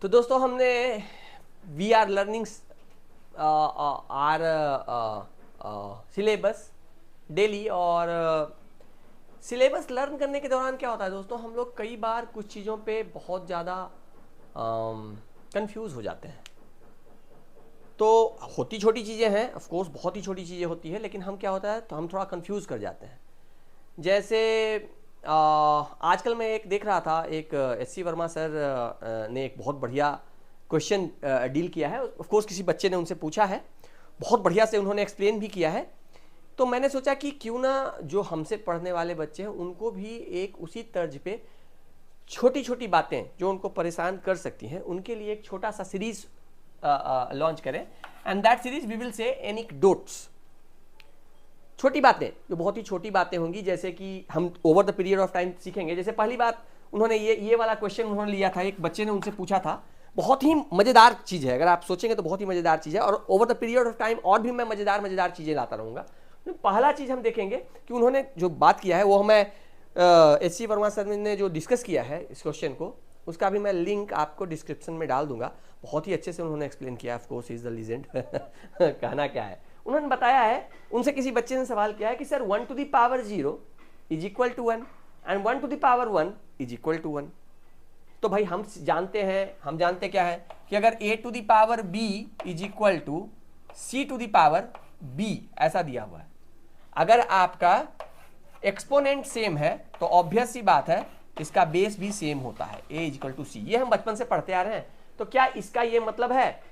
तो दोस्तों हमने we are learning our syllabus daily. और सिलेबस लर्न करने के दौरान क्या होता है दोस्तों, हम लोग कई बार कुछ चीज़ों पे बहुत ज़्यादा कंफ्यूज हो जाते हैं। तो होती छोटी चीज़ें हैं, ऑफ कोर्स बहुत ही छोटी चीज़ें होती है, लेकिन हम क्या होता है तो हम थोड़ा कंफ्यूज कर जाते हैं। जैसे आजकल मैं एक देख रहा था, एक एस सी वर्मा सर ने एक बहुत बढ़िया क्वेश्चन डील किया है। ऑफ कोर्स किसी बच्चे ने उनसे पूछा है, बहुत बढ़िया से उन्होंने एक्सप्लेन भी किया है। तो मैंने सोचा कि क्यों ना जो हमसे पढ़ने वाले बच्चे हैं उनको भी एक उसी तर्ज पे छोटी छोटी बातें जो उनको परेशान कर सकती हैं उनके लिए एक छोटा सा सीरीज लॉन्च करें। And that series we will say anecdotes, छोटी बातें जो बहुत ही छोटी बातें होंगी, जैसे कि हम over the period of time सीखेंगे। जैसे पहली बात उन्होंने ये वाला क्वेश्चन उन्होंने लिया था, एक बच्चे ने उनसे पूछा था, बहुत ही मज़ेदार चीज़ है, अगर आप सोचेंगे तो बहुत ही मज़ेदार चीज़ है। और over the period of time और भी मैं मज़ेदार चीज़ें लाता रहूँगा। पहला चीज़ हम देखेंगे कि उन्होंने जो बात किया है वो हमें एस सी वर्मा सर ने जो डिस्कस किया है इस क्वेश्चन को, उसका भी मैं लिंक आपको डिस्क्रिप्शन में डाल दूंगा। बहुत ही अच्छे से उन्होंने एक्सप्लेन किया, of course is the legend. कहना क्या है, उन्होंने बताया है, उनसे किसी बच्चे ने सवाल किया है कि sir 1 to the power 0 is equal to 1 and 1 to the power 1 is equal to 1। तो भाई हम जानते क्या है कि अगर a to the power b is equal to c to the power b ऐसा दिया हुआ है, अगर आपका एक्सपोनेंट सेम है तो ऑब्वियस सी बात है इसका बेस भी सेम होता है, a इज इक्वल टू सी। ये हम बचपन से पढ़ते आ रहे हैं। तो क्या इसका ये मतलब है,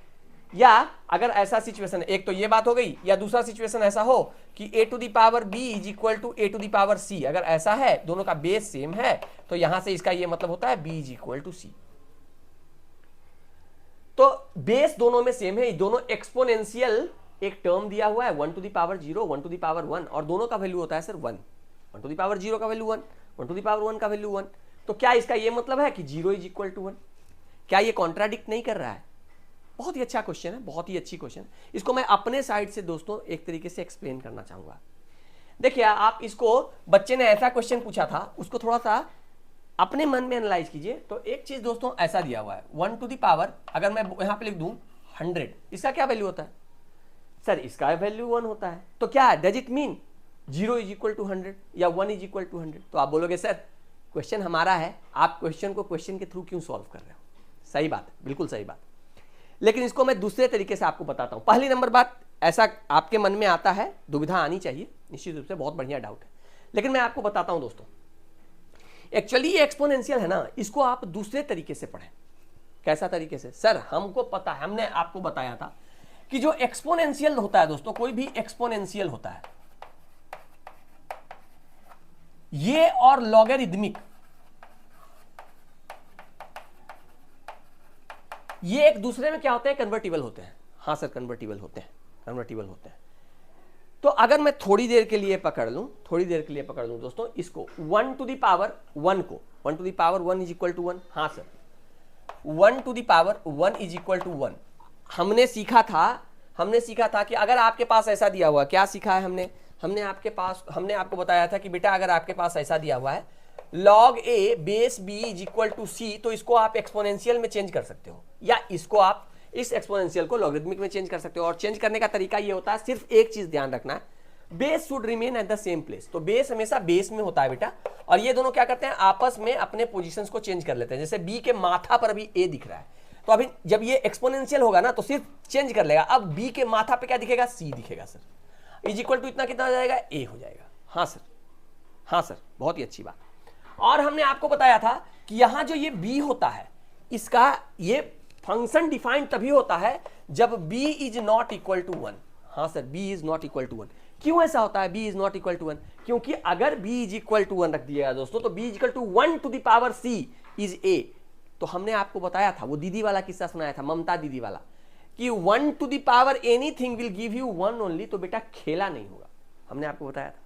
या अगर ऐसा सिचुएशन, एक तो ये बात हो गई, या दूसरा सिचुएशन ऐसा हो कि a to the power b is equal to a to the power c, अगर ऐसा है दोनों का बेस सेम है तो यहां से इसका ये मतलब होता है b is equal to c। तो बेस दोनों में सेम है, दोनों एक्सपोनेंशियल, एक टर्म दिया हुआ है 1 to the power 0 1 to the power 1, और दोनों का वैल्यू होता है सर 1 टू दी पावर 0 का वैल्यू 1 1 टू दी पावर 1 का वैल्यू 1। तो क्या इसका ये मतलब है कि 0 इज इक्वल टू 1? क्या ये कॉन्ट्राडिक्ट नहीं कर रहा है? बहुत ही अच्छा क्वेश्चन है, बहुत ही अच्छी क्वेश्चन। इसको मैं अपने साइड से दोस्तों एक तरीके से एक्सप्लेन करना चाहूंगा। देखिए आप इसको, बच्चे ने ऐसा क्वेश्चन पूछा था, उसको थोड़ा सा अपने मन में एनालाइज कीजिए। तो एक चीज दोस्तों ऐसा दिया हुआ है 1 टू दी पावर, अगर मैं यहां पे लिख दूं 100, इसका क्या वैल्यू होता है सर? इसका वैल्यू 1 होता है। तो क्या does it mean 0 is equal to 100 या 1 इज इक्वल टू 100? तो आप बोलोगे सर क्वेश्चन हमारा है, आप क्वेश्चन को क्वेश्चन के थ्रू क्यों सॉल्व कर रहे हो? सही बात है, बिल्कुल सही बात। लेकिन इसको मैं दूसरे तरीके से आपको बताता हूं। पहली नंबर बात, ऐसा आपके मन में आता है, दुविधा आनी चाहिए निश्चित रूप से, बहुत बढ़िया डाउट है, लेकिन मैं आपको बताता हूं दोस्तों, एक्चुअली ये एक्सपोनेंशियल है ना, इसको आप दूसरे तरीके से पढ़ें। कैसा तरीके से? सर हमको पता है, हमने आपको बताया था कि जो एक्सपोनेंशियल होता है दोस्तों, कोई भी एक्सपोनेंशियल होता है, ये और लॉगरिदमिक, ये एक दूसरे में क्या होते हैं? कन्वर्टिबल होते हैं। हाँ सर कन्वर्टिबल होते हैं, कन्वर्टिबल होते हैं। तो अगर मैं थोड़ी देर के लिए पकड़ लूं दोस्तों इसको, 1 टू दी पावर 1 को, 1 to the power 1 is equal to 1। हाँ sir 1 to the power 1 is equal to 1। हमने सीखा था कि अगर आपके पास ऐसा दिया हुआ, क्या सीखा है हमने आपको बताया था कि बेटा अगर आपके पास ऐसा दिया हुआ है log a base b is equal to c, तो इसको आप एक्सपोनेंशियल में चेंज कर सकते हो, या इसको आप इस एक्सपोनेंशियल को लॉगरिथमिक में चेंज कर सकते हो। और चेंज करने का तरीका ये होता है, सिर्फ एक चीज ध्यान रखना है, base should remain at the same place. तो बेस हमेशा बेस में होता है बेटा, और ये दोनों क्या करते हैं, आपस में अपने पोजीशंस को चेंज कर लेते हैं। जैसे b के माथा पर अभी a दिख रहा है, तो अभी जब ये एक्सपोनेंशियल होगा ना तो सिर्फ चेंज कर लेगा, अब b के माथा पे क्या दिखेगा? c दिखेगा सर। इज इक्वल टू इतना कितना हो जाएगा? a हो जाएगा। हाँ सर बहुत ही अच्छी बात। और हमने आपको बताया था कि यहां जो ये b होता है, इसका ये फंक्शन डिफाइंड तभी होता है जब b is not equal to 1। हाँ sir b is not equal to 1। क्यों ऐसा होता है b is not equal to 1? क्योंकि अगर b इज इक्वल टू 1 रख दिएगा दोस्तों, तो b is equal to 1 to the power c is a। तो हमने आपको बताया था, वो दीदी वाला किस्सा सुनाया था, ममता दीदी वाला, कि 1 to the power anything will give you 1 only, तो बेटा खेला नहीं होगा, हमने आपको बताया था।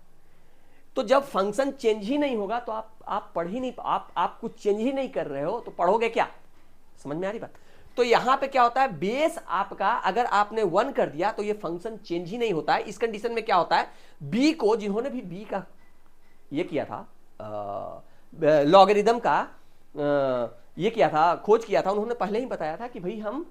तो जब फंक्शन चेंज ही नहीं होगा तो आप पढ़ ही नहीं, आप कुछ चेंज ही नहीं कर रहे हो तो पढ़ोगे क्या? समझ में आ रही बात? तो यहां पे क्या होता है, बेस आपका अगर आपने 1 कर दिया तो ये फंक्शन चेंज ही नहीं होता है। इस कंडीशन में क्या होता है, b को, जिन्होंने भी b का ये किया था लॉगरिथम का ये किया था, खोज किया था, उन्होंने पहले ही बताया था कि भाई हम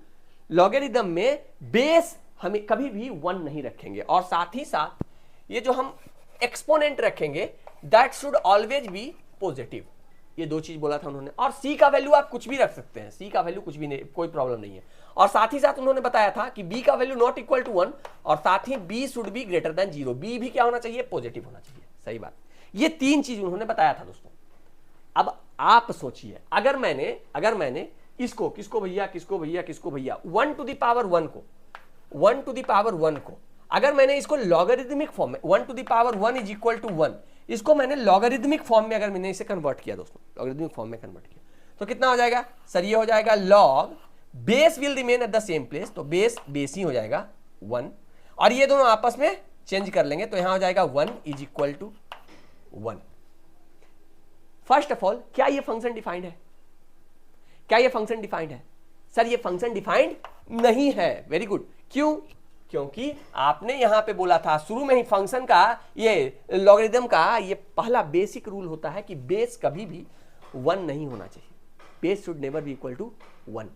लॉगरिदम में बेस हमें कभी भी 1 नहीं रखेंगे, और साथ ही साथ ये जो हम एक्सपोनेंट रखेंगे that should always be positive. ये दो चीज बोला था उन्होंने। और सी का वैल्यू आप कुछ भी रख सकते हैं, सी का वैल्यू कुछ भी नहीं, कोई प्रॉब्लम नहीं है। और साथ ही साथ उन्होंने बताया था कि बी का वैल्यू नॉट इक्वल टू 1, और साथ ही b should be greater than 0, b भी क्या होना चाहिए, पॉजिटिव होना चाहिए। सही बात। ये 3 चीज उन्होंने बताया था दोस्तों। अब आप सोचिए, अगर मैंने इसको किसको भैया 1 टू द पावर 1 को अगर मैंने इसको लॉगरिदमिक फॉर्म में 1 to the power 1 is equal to 1, इसको मैंने लॉगरिदमिक फॉर्म में अगर मैंने इसे कन्वर्ट किया दोस्तों, लॉगरिदमिक फॉर्म में कन्वर्ट किया, तो कितना हो जाएगा सर, ये हो जाएगा log base will remain at the same place, तो बेस ही हो जाएगा 1, और ये दोनों आपस में चेंज कर लेंगे, तो यहां हो जाएगा 1 is equal to 1। First of all, क्या ये फंक्शन डिफाइंड है? सर ये फंक्शन डिफाइंड नहीं है। Very good. क्यों? क्योंकि आपने यहां पे बोला था शुरू में ही, फंक्शन का, ये लॉगरिदम का ये पहला बेसिक रूल होता है कि बेस कभी भी 1 नहीं होना चाहिए, base should never be equal to 1।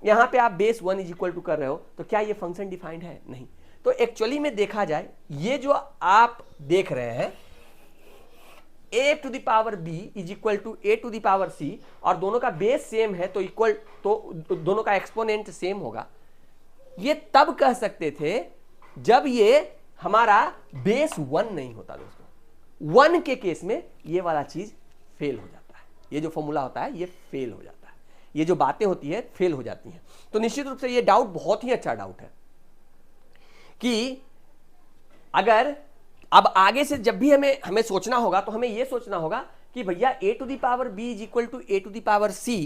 यहां पे आप बेस 1 इज इक्वल टू कर रहे हो, तो क्या ये फंक्शन डिफाइंड है? नहीं। तो एक्चुअली में देखा जाए, ये जो आप देख रहे हैं a to the power b is equal to a to the power c, और दोनों का बेस सेम है तो इक्वल, तो दोनों का एक्सपोनेंट सेम होगा। ये तब कह सकते थे जब ये हमारा बेस 1 नहीं होता दोस्तों। 1 के केस में ये वाला चीज फेल हो जाता है, ये जो फॉर्मूला होता है ये फेल हो जाता है, ये जो बातें होती है फेल हो जाती हैं। तो निश्चित रूप से ये डाउट बहुत ही अच्छा डाउट है कि अगर अब आगे से जब भी हमें सोचना होगा, तो हमें यह सोचना होगा कि भैया a to the power b is equal to a to the power c,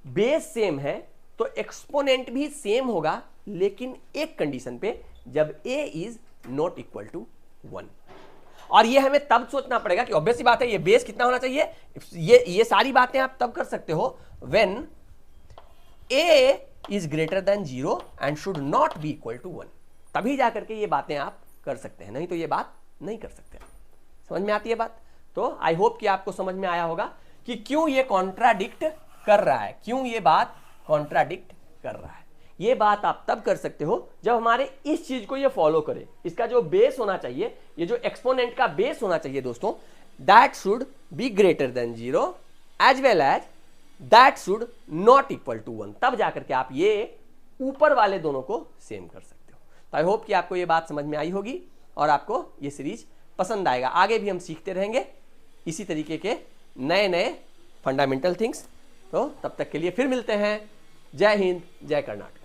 base same है तो एक्सपोनेंट भी सेम होगा, लेकिन एक कंडीशन पे, जब a is not equal to 1। और ये हमें तब सोचना पड़ेगा कि ऑब्वियस सी बात है, ये बेस कितना होना चाहिए, ये सारी बातें आप तब कर सकते हो when a is greater than 0 and should not be equal to 1, तभी जाकर के ये बातें आप कर सकते हैं, नहीं तो ये बात नहीं कर सकते। समझ में आती है बात? तो आई होप कि आपको समझ में आया होगा कि क्यों ये कॉन्ट्राडिक्ट कर रहा है, क्यों ये बात कॉन्ट्राडिक्ट कर रहा है। ये बात आप तब कर सकते हो जब हमारे इस चीज को ये फॉलो करे, इसका जो बेस होना चाहिए, ये जो एक्सपोनेंट का बेस होना चाहिए दोस्तों, that should be greater than 0 as well as that should not equal to 1, तब जाकर के आप ये ऊपर वाले दोनों को सेम कर सकते हो। तो आई होप कि आपको ये बात समझ में आई होगी और आपको ये सीरीज पसंद आएगा। आगे भी हम सीखते रहेंगे इसी तरीके के नए फंडामेंटल थिंग्स। तो तब तक के लिए फिर मिलते हैं। जय हिंद, जय कर्नाटक।